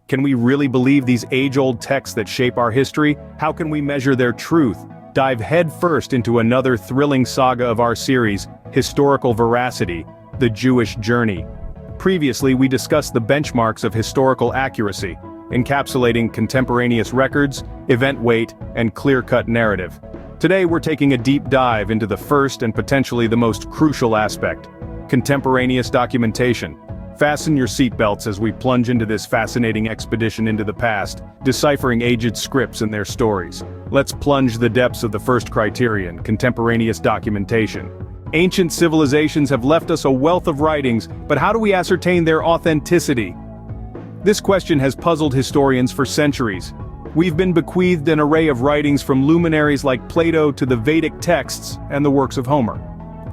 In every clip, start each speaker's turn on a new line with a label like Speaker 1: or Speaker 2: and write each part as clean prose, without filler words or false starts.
Speaker 1: Can we really believe these age-old texts that shape our history? How can we measure their truth? Dive headfirst into another thrilling saga of our series, Historical Veracity, the Jewish Journey. Previously, we discussed the benchmarks of historical accuracy, encapsulating contemporaneous records, event weight, and clear-cut narrative. Today we're taking a deep dive into the first and potentially the most crucial aspect, contemporaneous documentation. Fasten your seatbelts as we plunge into this fascinating expedition into the past, deciphering aged scripts and their stories. Let's plunge the depths of the first criterion, contemporaneous documentation. Ancient civilizations have left us a wealth of writings, but how do we ascertain their authenticity? This question has puzzled historians for centuries. We've been bequeathed an array of writings from luminaries like Plato to the Vedic texts and the works of Homer.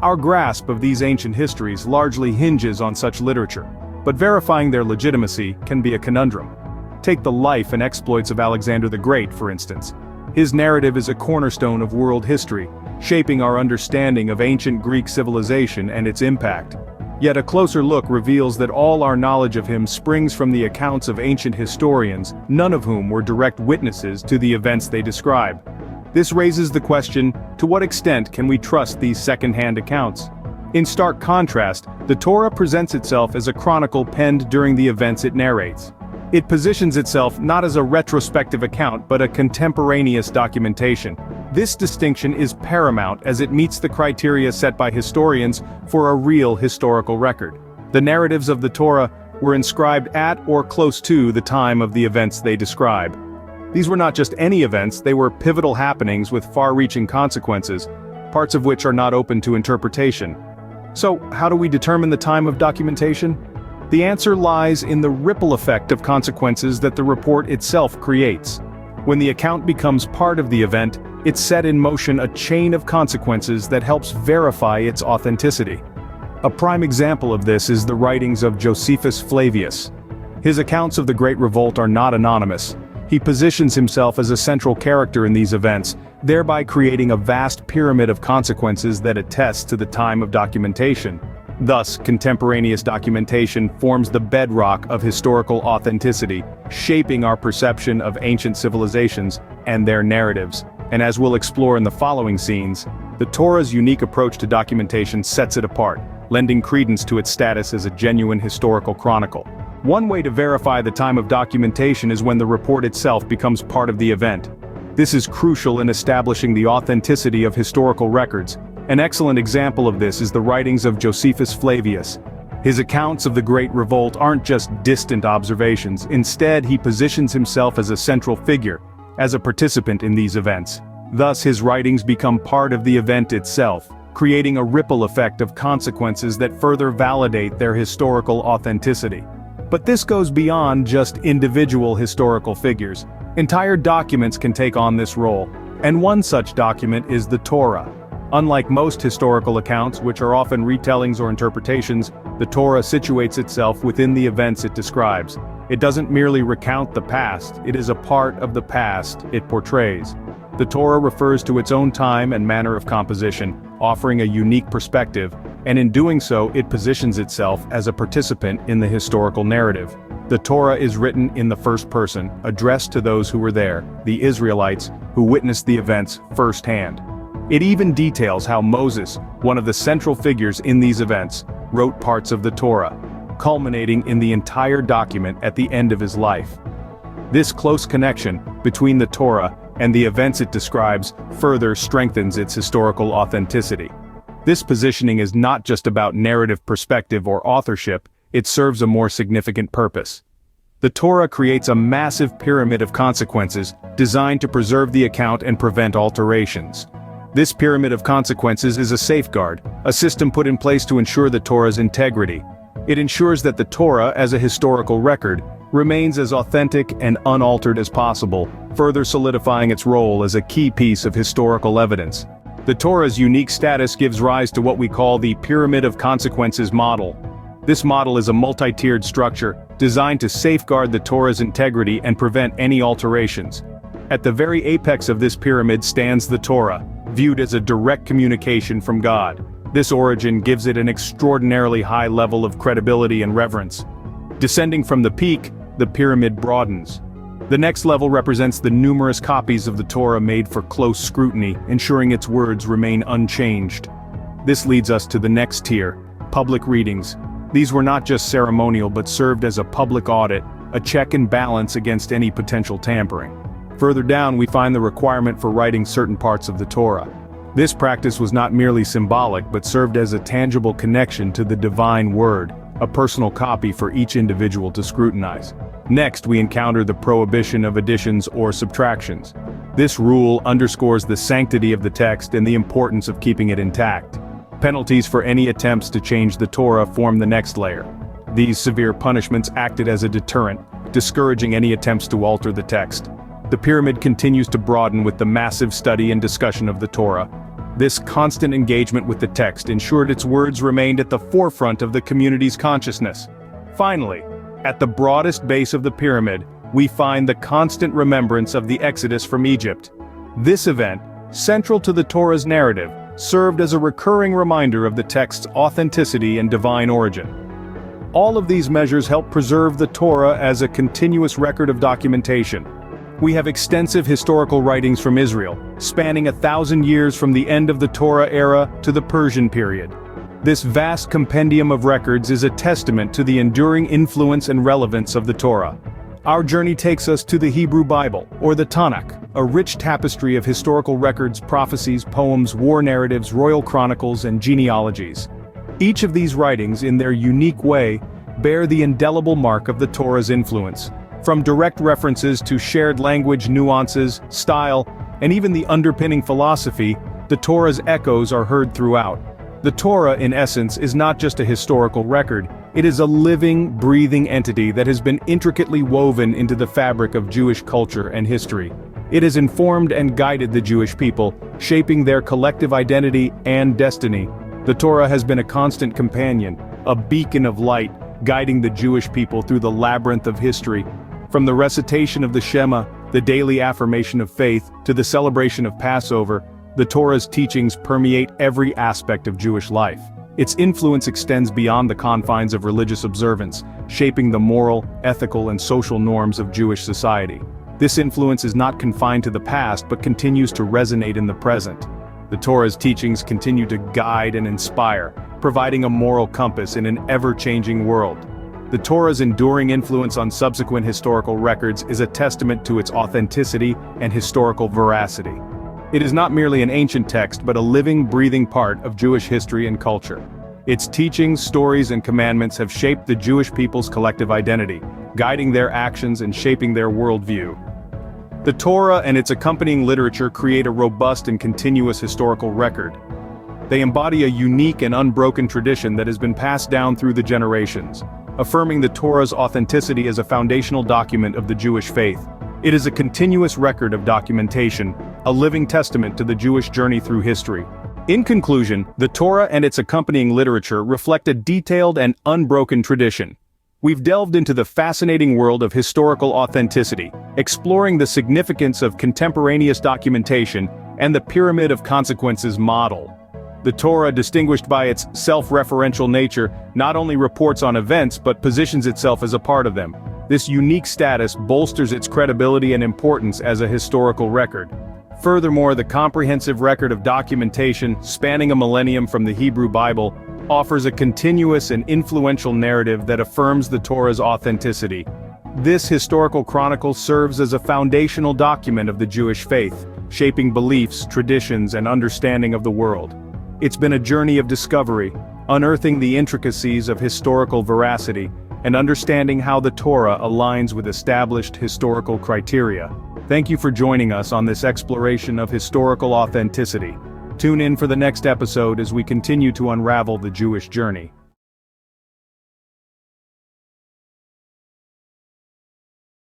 Speaker 1: Our grasp of these ancient histories largely hinges on such literature, but verifying their legitimacy can be a conundrum. Take the life and exploits of Alexander the Great, for instance. His narrative is a cornerstone of world history, shaping our understanding of ancient Greek civilization and its impact. Yet a closer look reveals that all our knowledge of him springs from the accounts of ancient historians, none of whom were direct witnesses to the events they describe. This raises the question, to what extent can we trust these second-hand accounts? In stark contrast, the Torah presents itself as a chronicle penned during the events it narrates. It positions itself not as a retrospective account but a contemporaneous documentation. This distinction is paramount as it meets the criteria set by historians for a real historical record. The narratives of the Torah were inscribed at or close to the time of the events they describe. These were not just any events, they were pivotal happenings with far-reaching consequences, parts of which are not open to interpretation. So, how do we determine the time of documentation? The answer lies in the ripple effect of consequences that the report itself creates. When the account becomes part of the event, it set in motion a chain of consequences that helps verify its authenticity. A prime example of this is the writings of Josephus Flavius. His accounts of the Great Revolt are not anonymous. He positions himself as a central character in these events, thereby creating a vast pyramid of consequences that attests to the time of documentation. Thus, contemporaneous documentation forms the bedrock of historical authenticity, shaping our perception of ancient civilizations and their narratives. And as we'll explore in the following scenes, the Torah's unique approach to documentation sets it apart, lending credence to its status as a genuine historical chronicle. One way to verify the time of documentation is when the report itself becomes part of the event. This is crucial in establishing the authenticity of historical records. An excellent example of this is the writings of Josephus Flavius. His accounts of the Great Revolt aren't just distant observations, instead he positions himself as a central figure, as a participant in these events. Thus his writings become part of the event itself, creating a ripple effect of consequences that further validate their historical authenticity. But this goes beyond just individual historical figures. Entire documents can take on this role, and one such document is the Torah. Unlike most historical accounts, which are often retellings or interpretations, the Torah situates itself within the events it describes. It doesn't merely recount the past, it is a part of the past it portrays. The Torah refers to its own time and manner of composition, offering a unique perspective, and in doing so it positions itself as a participant in the historical narrative. The Torah is written in the first person, addressed to those who were there, the Israelites, who witnessed the events firsthand. It even details how Moses, one of the central figures in these events, wrote parts of the Torah, culminating in the entire document at the end of his life. This close connection between the Torah and the events it describes further strengthens its historical authenticity. This positioning is not just about narrative perspective or authorship, it serves a more significant purpose. The Torah creates a massive pyramid of consequences designed to preserve the account and prevent alterations. This pyramid of consequences is a safeguard, a system put in place to ensure the Torah's integrity. It ensures that the Torah, as a historical record, remains as authentic and unaltered as possible, further solidifying its role as a key piece of historical evidence. The Torah's unique status gives rise to what we call the Pyramid of Consequences model. This model is a multi-tiered structure, designed to safeguard the Torah's integrity and prevent any alterations. At the very apex of this pyramid stands the Torah, viewed as a direct communication from God. This origin gives it an extraordinarily high level of credibility and reverence. Descending from the peak, the pyramid broadens. The next level represents the numerous copies of the Torah made for close scrutiny, ensuring its words remain unchanged. This leads us to the next tier, public readings. These were not just ceremonial but served as a public audit, a check and balance against any potential tampering. Further down we find the requirement for writing certain parts of the Torah. This practice was not merely symbolic but served as a tangible connection to the divine word, a personal copy for each individual to scrutinize. Next we encounter the prohibition of additions or subtractions. This rule underscores the sanctity of the text and the importance of keeping it intact. Penalties for any attempts to change the Torah form the next layer. These severe punishments acted as a deterrent, discouraging any attempts to alter the text. The pyramid continues to broaden with the massive study and discussion of the Torah. This constant engagement with the text ensured its words remained at the forefront of the community's consciousness. Finally, at the broadest base of the pyramid, we find the constant remembrance of the Exodus from Egypt. This event, central to the Torah's narrative, served as a recurring reminder of the text's authenticity and divine origin. All of these measures help preserve the Torah as a continuous record of documentation. We have extensive historical writings from Israel, spanning 1,000 years from the end of the Torah era to the Persian period. This vast compendium of records is a testament to the enduring influence and relevance of the Torah. Our journey takes us to the Hebrew Bible, or the Tanakh, a rich tapestry of historical records, prophecies, poems, war narratives, royal chronicles, and genealogies. Each of these writings, in their unique way, bear the indelible mark of the Torah's influence. From direct references to shared language nuances, style, and even the underpinning philosophy, the Torah's echoes are heard throughout. The Torah, in essence, is not just a historical record, it is a living, breathing entity that has been intricately woven into the fabric of Jewish culture and history. It has informed and guided the Jewish people, shaping their collective identity and destiny. The Torah has been a constant companion, a beacon of light, guiding the Jewish people through the labyrinth of history. From the recitation of the Shema, the daily affirmation of faith, to the celebration of Passover, the Torah's teachings permeate every aspect of Jewish life. Its influence extends beyond the confines of religious observance, shaping the moral, ethical, and social norms of Jewish society. This influence is not confined to the past but continues to resonate in the present. The Torah's teachings continue to guide and inspire, providing a moral compass in an ever-changing world. The Torah's enduring influence on subsequent historical records is a testament to its authenticity and historical veracity. It is not merely an ancient text but a living, breathing part of Jewish history and culture. Its teachings, stories, and commandments have shaped the Jewish people's collective identity, guiding their actions and shaping their worldview. The Torah and its accompanying literature create a robust and continuous historical record. They embody a unique and unbroken tradition that has been passed down through the generations, affirming the Torah's authenticity as a foundational document of the Jewish faith. It is a continuous record of documentation, a living testament to the Jewish journey through history. In conclusion, the Torah and its accompanying literature reflect a detailed and unbroken tradition. We've delved into the fascinating world of historical authenticity, exploring the significance of contemporaneous documentation and the pyramid of consequences model. The Torah, distinguished by its self-referential nature, not only reports on events but positions itself as a part of them. This unique status bolsters its credibility and importance as a historical record. Furthermore, the comprehensive record of documentation, spanning a millennium from the Hebrew Bible, offers a continuous and influential narrative that affirms the Torah's authenticity. This historical chronicle serves as a foundational document of the Jewish faith, shaping beliefs, traditions, and understanding of the world. It's been a journey of discovery, unearthing the intricacies of historical veracity, and understanding how the Torah aligns with established historical criteria. Thank you for joining us on this exploration of historical authenticity. Tune in for the next episode as we continue to unravel the Jewish journey.